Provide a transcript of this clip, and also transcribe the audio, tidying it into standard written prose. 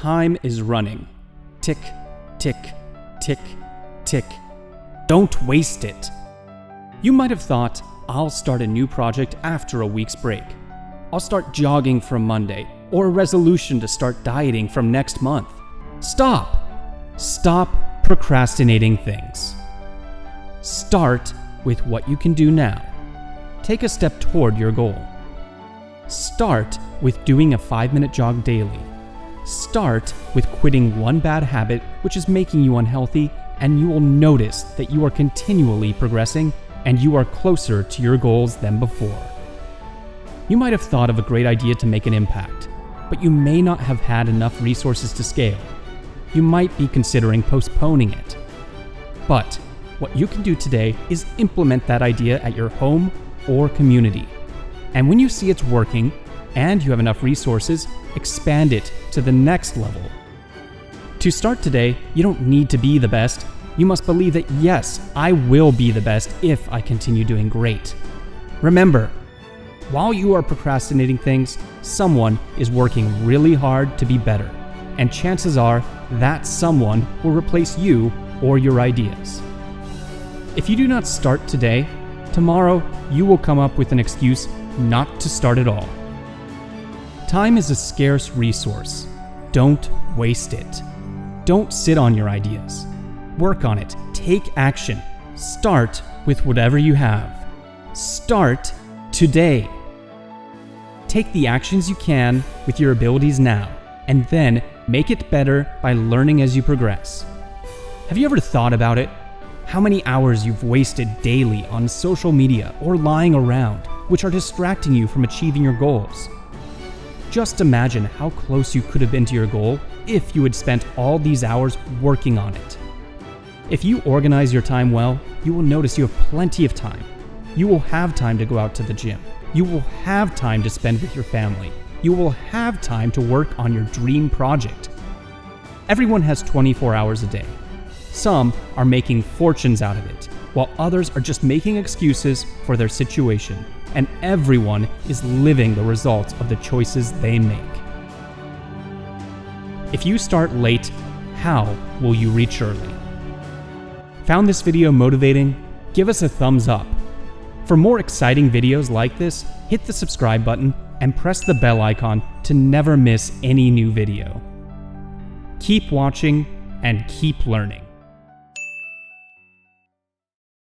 Time is running. Tick, tick, tick, tick. Don't waste it. You might have thought, I'll start a new project after a week's break. I'll start jogging from Monday, or a resolution to start dieting from next month. Stop! Stop procrastinating things. Start with what you can do now. Take a step toward your goal. Start with doing a 5-minute jog daily. Start with quitting one bad habit which is making you unhealthy, and you will notice that you are continually progressing and you are closer to your goals than before. You might have thought of a great idea to make an impact, but you may not have had enough resources to scale. You might be considering postponing it. But what you can do today is implement that idea at your home or community. And when you see it's working and you have enough resources, expand it to the next level. To start today, you don't need to be the best. You must believe that yes, I will be the best if I continue doing great. Remember, while you are procrastinating things, someone is working really hard to be better. And chances are that someone will replace you or your ideas. If you do not start today, tomorrow you will come up with an excuse not to start at all. Time is a scarce resource. Don't waste it. Don't sit on your ideas. Work on it. Take action. Start with whatever you have. Start today. Take the actions you can with your abilities now, and then make it better by learning as you progress. Have you ever thought about it? How many hours you've wasted daily on social media or lying around, which are distracting you from achieving your goals? Just imagine how close you could have been to your goal if you had spent all these hours working on it. If you organize your time well, you will notice you have plenty of time. You will have time to go out to the gym. You will have time to spend with your family. You will have time to work on your dream project. Everyone has 24 hours a day. Some are making fortunes out of it, while others are just making excuses for their situation, and everyone is living the results of the choices they make. If you start late, how will you reach early? Found this video motivating? Give us a thumbs up. For more exciting videos like this, hit the subscribe button and press the bell icon to never miss any new video. Keep watching and keep learning.